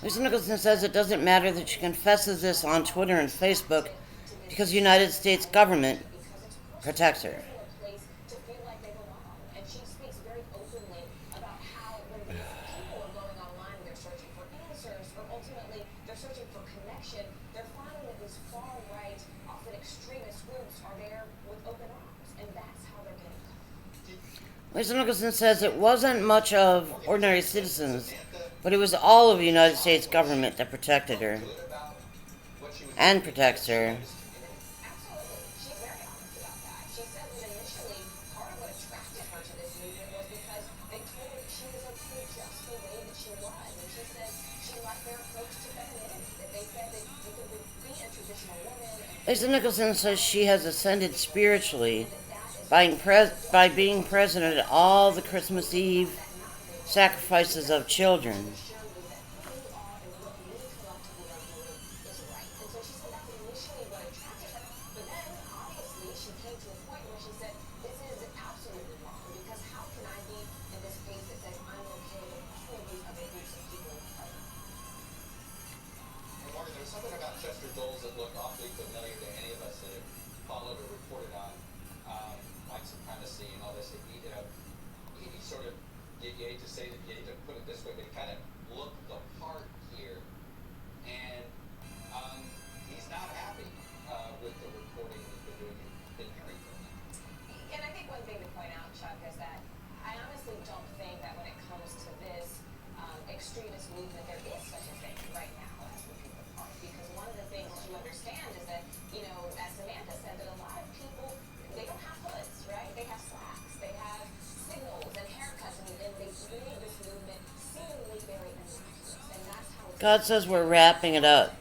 Lisa Nicholson says it doesn't matter that she confesses this on Twitter and Facebook because the United States government protects her. Lisa Nicholson says it wasn't much of ordinary citizens, but it was all of the United States government that protected her and protects her. Lisa Nicholson says she has ascended spiritually by being present at all the Christmas Eve sacrifices of children. God says we're wrapping it up.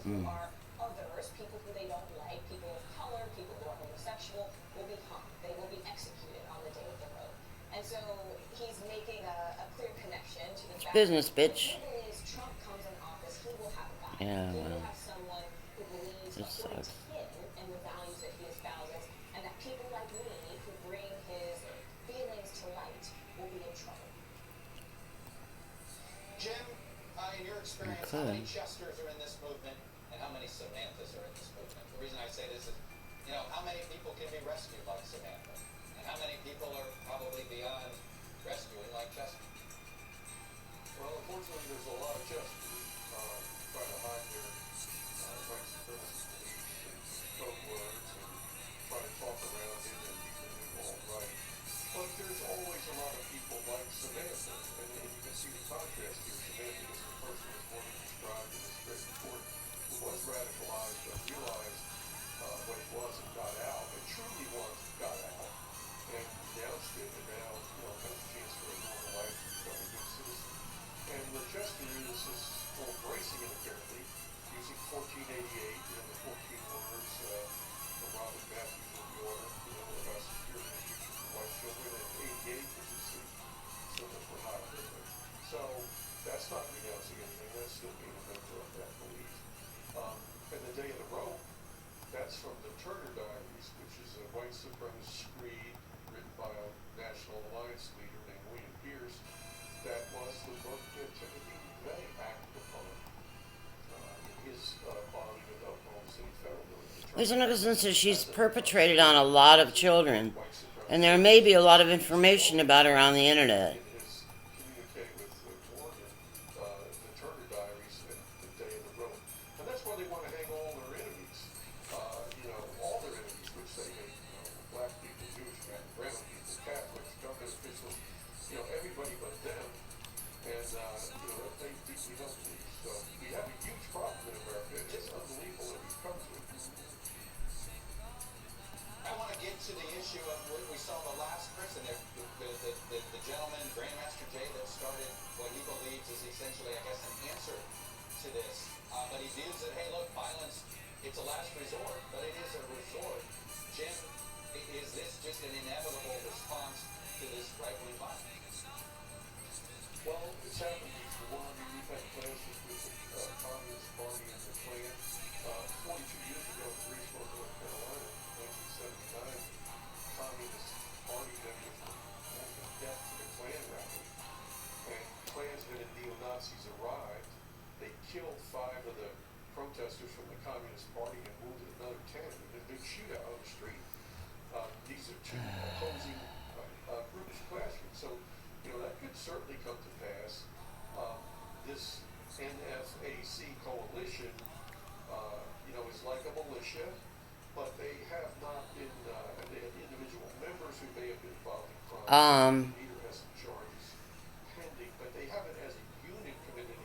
Mm. It's business, bitch. Yeah, well, this sucks. Okay. Lisa Nicholson says she's perpetrated on a lot of children. And there may be a lot of information about her on the internet. Um,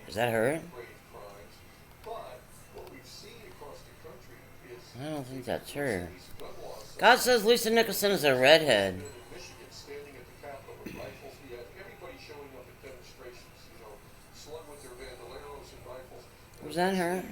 is that her? I don't think that's her. God says Lisa Nicholson is a redhead. Was that her?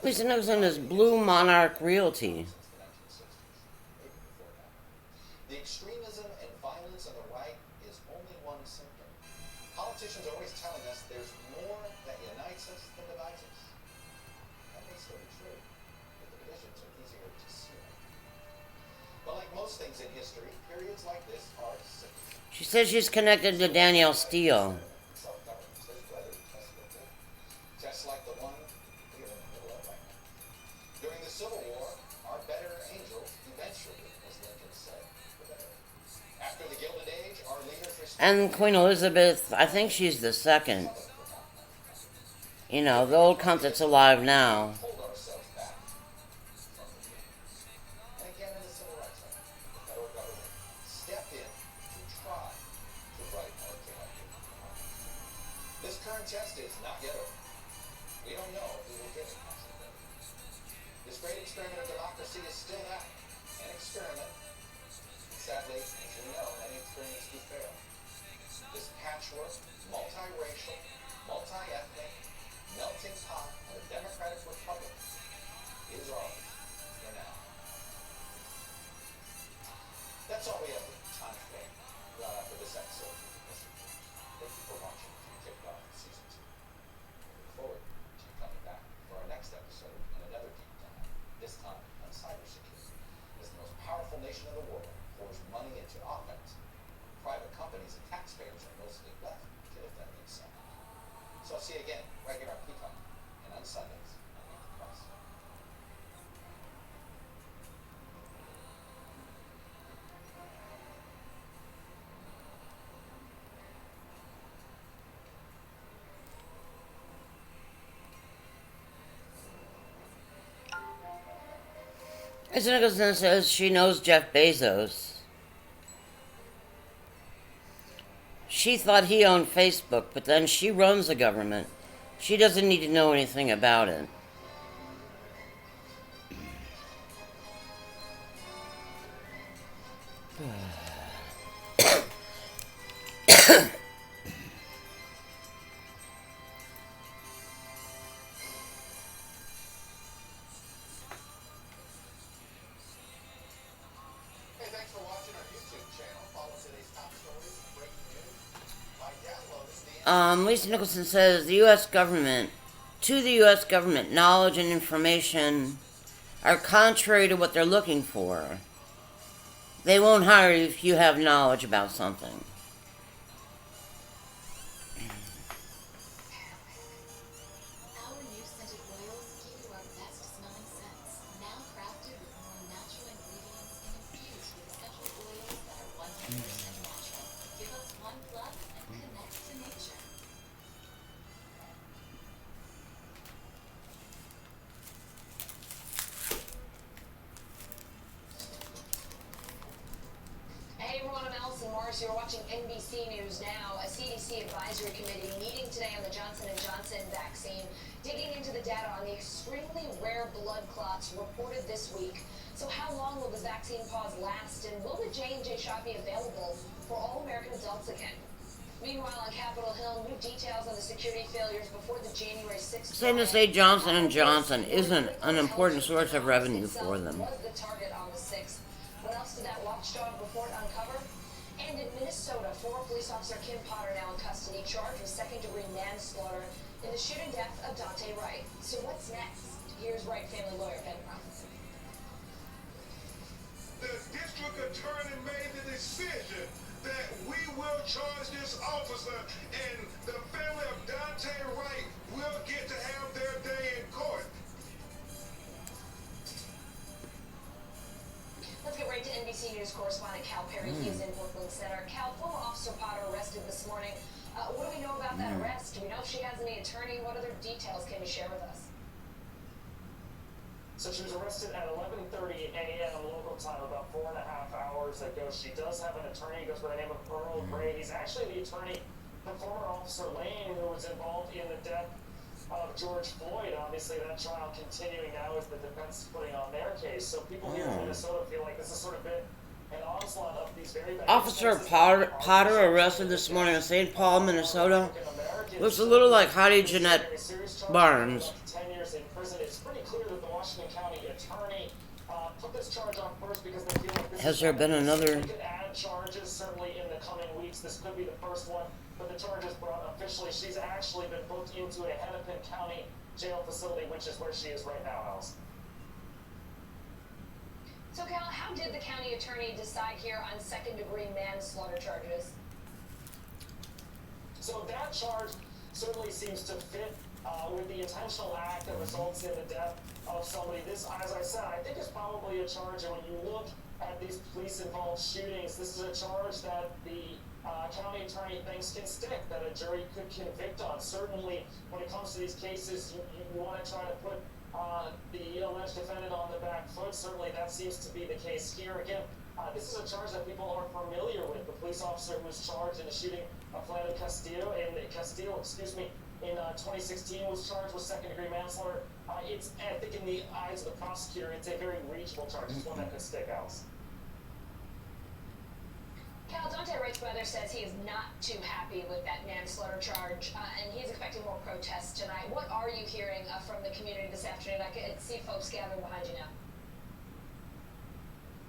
Lisa Nicholson is Blue Monarch Realty. She says she's connected to Danielle Steele. And Queen Elizabeth, I think she's the second. You know, the old cunt that's alive now. Lisa Nicholson says she knows Jeff Bezos. She thought he owned Facebook, but then she runs the government. She doesn't need to know anything about it. Lisa Nicholson says the U.S. government, to the U.S. government, knowledge and information are contrary to what they're looking for. They won't hire you if you have knowledge about something. You're watching NBC News now. A CDC advisory committee meeting today on the Johnson & Johnson vaccine, digging into the data on the extremely rare blood clots reported this week. So how long will this vaccine pause last, and will the J&J shot be available for all American adults again? Meanwhile, on Capitol Hill, new details on the security failures before the January 6th. Saying to say Johnson & Johnson isn't an important source of revenue for them. Was the target on the 6th. What else did that watchdog report uncover? And in Minnesota, former police officer Kim Potter now in custody, charged with second-degree manslaughter in the shooting death of Daunte Wright. So what's next? Here's Wright family lawyer Ben Robinson. The district attorney made the decision that we will charge this officer, and the family of Daunte Wright will get to have their day in court. Let's get right to NBC News correspondent Cal Perry. He is in Brooklyn Center. Cal, former Officer Potter arrested this morning. What do we know about that arrest? Do we know if she has any attorney? What other details can you share with us? So she was arrested at 11:30 a.m. local time, about 4.5 hours ago. She does have an attorney. He goes by the name of Earl Gray. He's actually the attorney for former Officer Lane, who was involved in the death of George Floyd. Obviously, that trial continuing now as the defense putting on their case. So people here in Minnesota feel like this has sort of been an onslaught of these very bad Officer Potter arrested this morning in St. Paul, Minnesota. Looks a little like Hattie Jeanette Barnes. 10 years in prison. It's pretty clear that the Washington County attorney put this charge on first because they feel like this Has there been another? They could add charges certainly in the coming weeks. This could be the first one, but the charges brought officially. She's actually been booked into a Hennepin County jail facility, which is where she is right now, Alice. So, Cal, how did the county attorney decide here on second-degree manslaughter charges? So that charge certainly seems to fit with the intentional act that results in the death of somebody. This, as I said, I think is probably a charge, and when you look at these police-involved shootings, this is a charge that the county attorney thinks can stick, that a jury could convict on. Certainly, when it comes to these cases, you want to try to put the alleged defendant on the back foot. Certainly, that seems to be the case here. Again, this is a charge that people are familiar with. The police officer who was charged in the shooting of Philando Castillo, in 2016 was charged with second-degree manslaughter. It's, I think, in the eyes of the prosecutor, it's a very reachable charge. It's one that could stick out. Cal, Daunte Wright's brother says he is not too happy with that manslaughter charge, and he's expecting more protests tonight. What are you hearing from the community this afternoon? I can see folks gathering behind you now.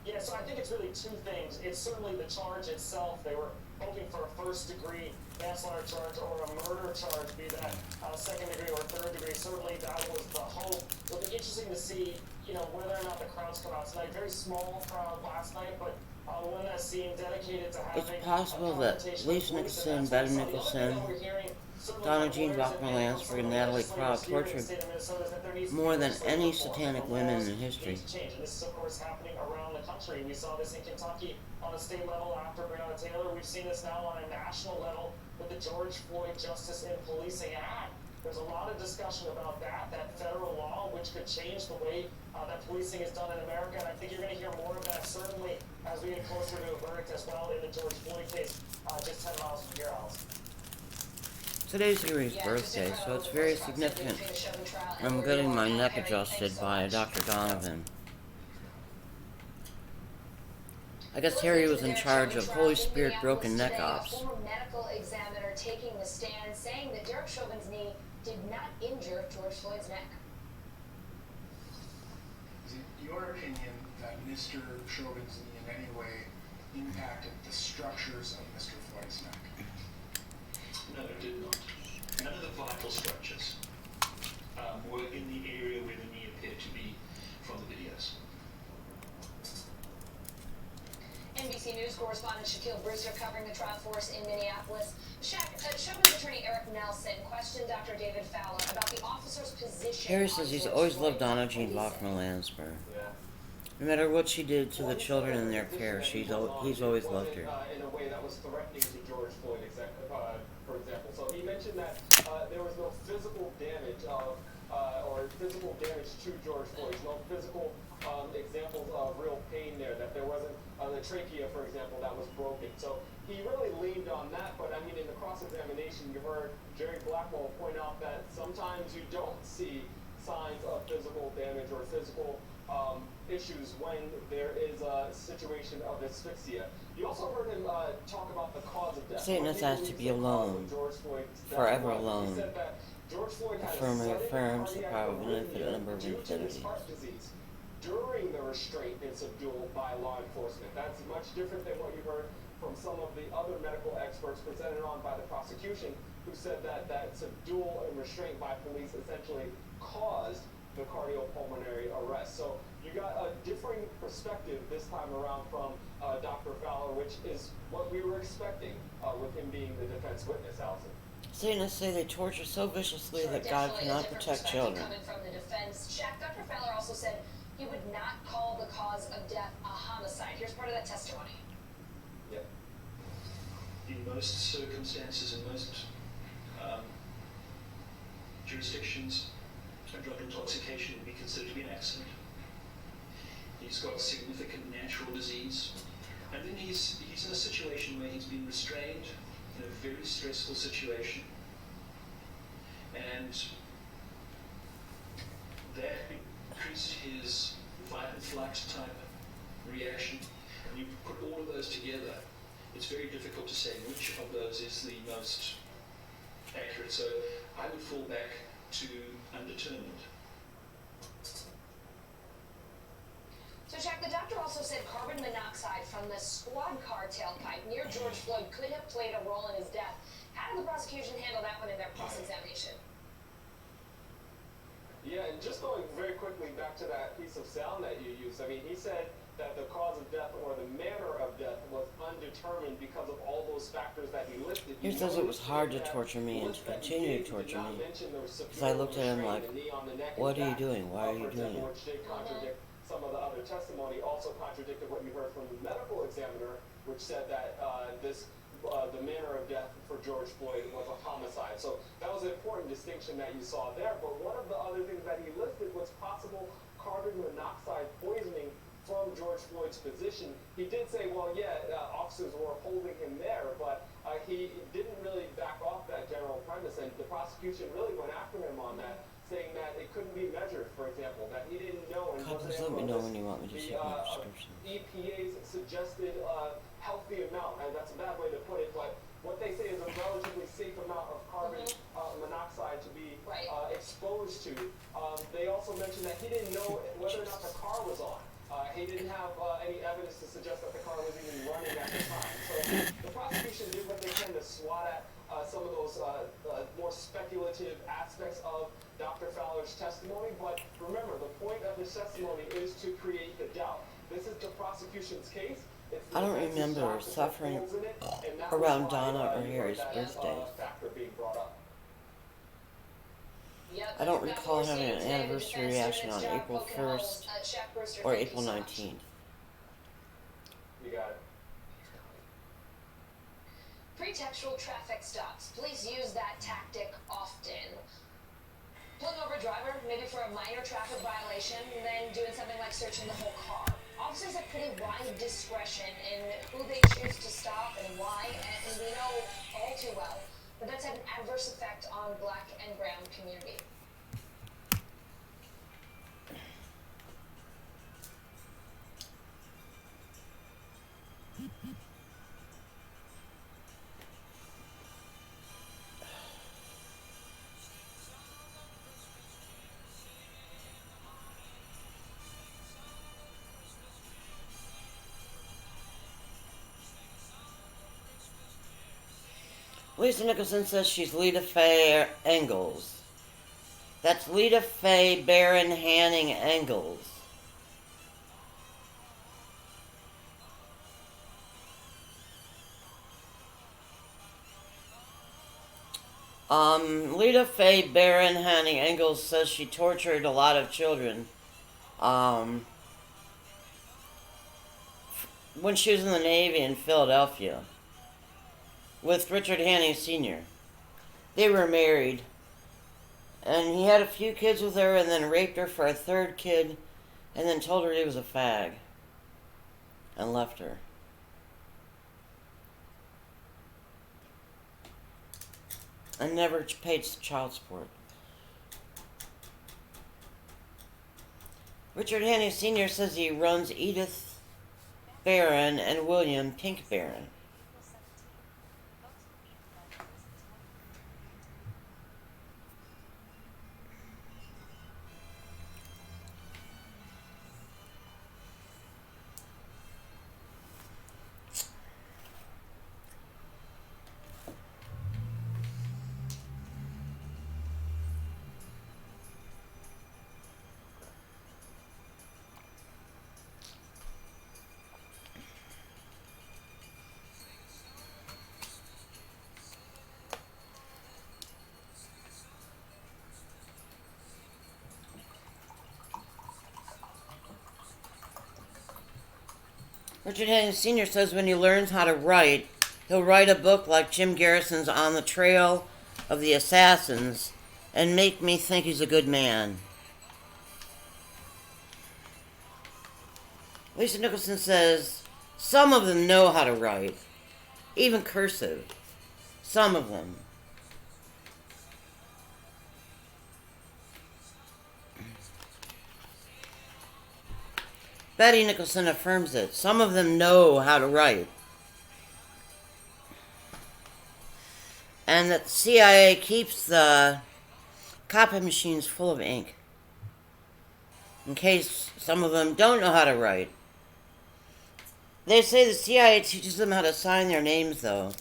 Yeah, so I think it's really two things. It's certainly the charge itself. They were hoping for a first-degree manslaughter charge or a murder charge, be that second-degree or third-degree. Certainly that was the hope. It'll be interesting to see, whether or not the crowds come out tonight. Very small crowd last night, but one that seemed dedicated to having. It's possible that Lisa Nicholson, Betty Nicholson, Donna Jean Bachman Lansford, and Natalie Croft tortured more than any satanic women in history. And this is, of course, happening around the country. We saw this in Kentucky on a state level after Breonna Taylor. We've seen this now on a national level with the George Floyd Justice in Policing Act. There's a lot of discussion about that federal law, which could change the way that policing is done in America. And I think you're going to hear more of that, certainly as we get closer to a verdict as well in the George Floyd case, just 10 miles from your house. Today's Erie's birthday, so it's very significant. I'm getting my neck adjusted by Dr. Donovan. I guess Harry was in charge of Holy Spirit broken neck ops. A former medical examiner taking the stand, saying that Derek Chauvin's knee did not injure George Floyd's neck. Is it your opinion that Mr. Chauvin's knee in any way impacted the structures of Mr. Floyd's neck? No, it did not. None of the vital structures were in the area where the knee appeared to be from the videos. NBC News correspondent Shaquille Brewster covering the trial for us in Minneapolis. Chauvin's attorney Eric Nelson questioned Dr. David Fowler about the officer's position. Harry says he's always loved Donna Jean Bachman-Lansbury. No matter what she did to the children in their care, he's always loved her. In a way that was threatening to George Floyd, for example. So he mentioned that there was no physical damage or physical damage to George Floyd. No physical examples of real pain there. That there wasn't the trachea, for example, that was broken. So he really leaned on that. But I mean, in the cross-examination, you heard Jerry Blackwell point out that sometimes you don't see signs of physical damage or physical issues when there is a situation of asphyxia. You also heard him talk about the cause of death. Satanist has to be alone, forever alone. He said that George Floyd had Firmly a sudden affirms the cardiac power of an arrhythmia infinite number of due to his infinities. heart disease during the restraint and subdual by law enforcement. That's much different than what you heard from some of the other medical experts presented on by the prosecution, who said that subdual and restraint by police essentially caused the cardiopulmonary arrest. So you got a differing perspective this time around from Dr. Fowler, which is what we were expecting with him being the defense witness, Allison. Satanists say they torture so viciously that God Definitely a cannot different protect perspective children. Coming from the defense, Dr. Fowler also said he would not call the cause of death a homicide. Here's part of that testimony. Yep. In most circumstances, in most jurisdictions, a drug intoxication would be considered to be an accident. He's got significant natural disease, and then he's in a situation where he's been restrained in a very stressful situation, and that increased his fight and flight type reaction. And you put all of those together, it's very difficult to say which of those is the most accurate. So I would fall back to undetermined. So, Jack, the doctor also said carbon monoxide from the squad car tailpipe near George Floyd could have played a role in his death. How did the prosecution handle that one in their cross-examination? Yeah, and just going very quickly back to that piece of sound that you used, I mean, he said that the cause of death or the manner of death was undetermined because of all those factors that he listed. He says it was hard to torture me and to continue to torture me. Because I looked at him like, what are you doing? Why are you doing it? Which did contradict some of the other testimony, also contradicted what you heard from the medical examiner, which said that the manner of death for George Floyd was a homicide. So that was an important distinction that you saw there. But one of the other things that he listed was possible carbon monoxide poisoning from George Floyd's position. He did say, well, yeah, officers were holding him there, but he didn't really back off that general premise, and the prosecution really went after him on that, saying that it couldn't be measured, for example, that he didn't know and God, wasn't please let able me to know list when you want me to the take my prescription. EPA's suggested healthy amount, and that's a bad way to put it, but what they say is a relatively safe amount of carbon monoxide to be exposed to. They also mentioned that he didn't know whether or not the car was on. He didn't have any evidence to suggest that the car was even running at the time. So the prosecution did what they can to swat at some of those more speculative aspects of Dr. Fowler's testimony. But remember, the point of his testimony is to create the doubt. This is the prosecution's case. I don't remember suffering around Donna or Harry's birthdays. I don't recall having an anniversary reaction on April 1st or April 19th. You got it. Pretextual traffic stops. Police use that tactic often. Pulling over a driver, maybe for a minor traffic violation, and then doing something like searching the whole car. Officers have pretty wide discretion in who they choose to stop and why, and we know all too well that that's had an adverse effect on black and brown community. Lisa Nicholson says she's Lita Faye Engels. That's Lita Faye Baron Hanning Engels. Lita Faye Baron Hanning Engels says she tortured a lot of children. When she was in the Navy in Philadelphia with Richard Hanning Sr. They were married, and he had a few kids with her and then raped her for a third kid and then told her he was a fag and left her. And never paid child support. Richard Hanning Sr. says he runs Edith Barron and William Pink Barron. Richard Hanning Sr. says when he learns how to write, he'll write a book like Jim Garrison's On the Trail of the Assassins and make me think he's a good man. Lisa Nicholson says some of them know how to write, even cursive. Some of them. Betty Nicholson affirms it. Some of them know how to write. And that the CIA keeps the copy machines full of ink in case some of them don't know how to write. They say the CIA teaches them how to sign their names, though.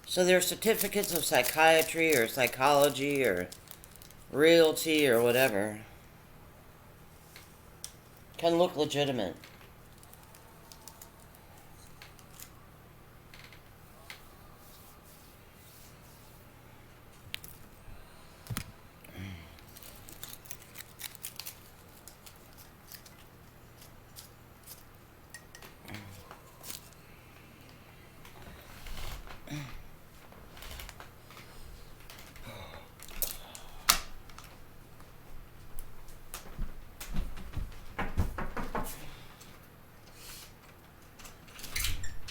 So their certificates of psychiatry or psychology or realty or whatever can look legitimate.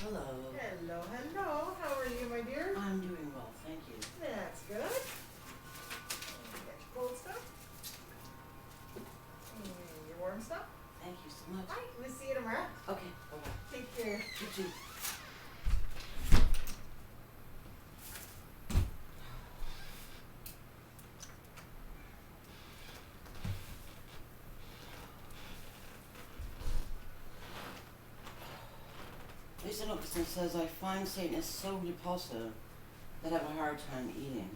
Hello. Hello, hello. How are you, my dear? I'm doing well, thank you. That's good. Got your cold stuff. And your warm stuff. Thank you so much. Hi, we'll see you tomorrow. Okay, bye-bye. Take care. You too. Lisa Nicholson says, I find Satanists so repulsive that I have a hard time eating.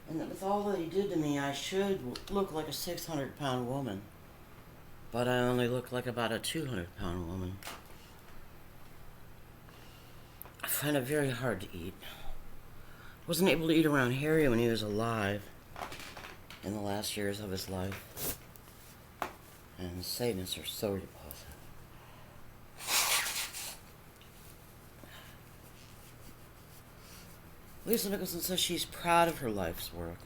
And that with all that he did to me, I should look like a 600-pound woman. But I only look like about a 200-pound woman. I find it very hard to eat. Wasn't able to eat around Harry when he was alive in the last years of his life. And Satanists are so repulsive. Lisa Nicholson says she's proud of her life's work.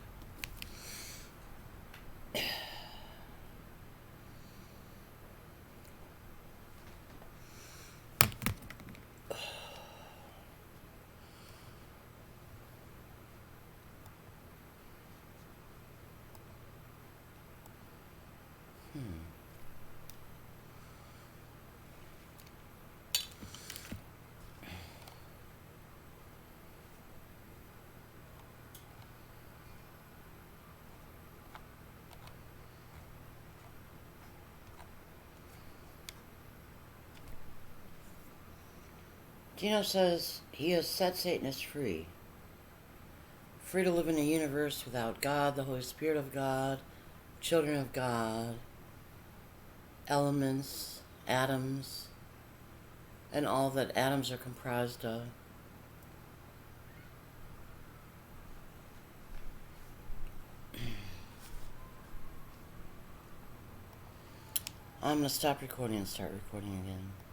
Gino says he has set Satanists free. Free to live in a universe without God, the Holy Spirit of God, children of God, elements, atoms, and all that atoms are comprised of. I'm going to stop recording and start recording again.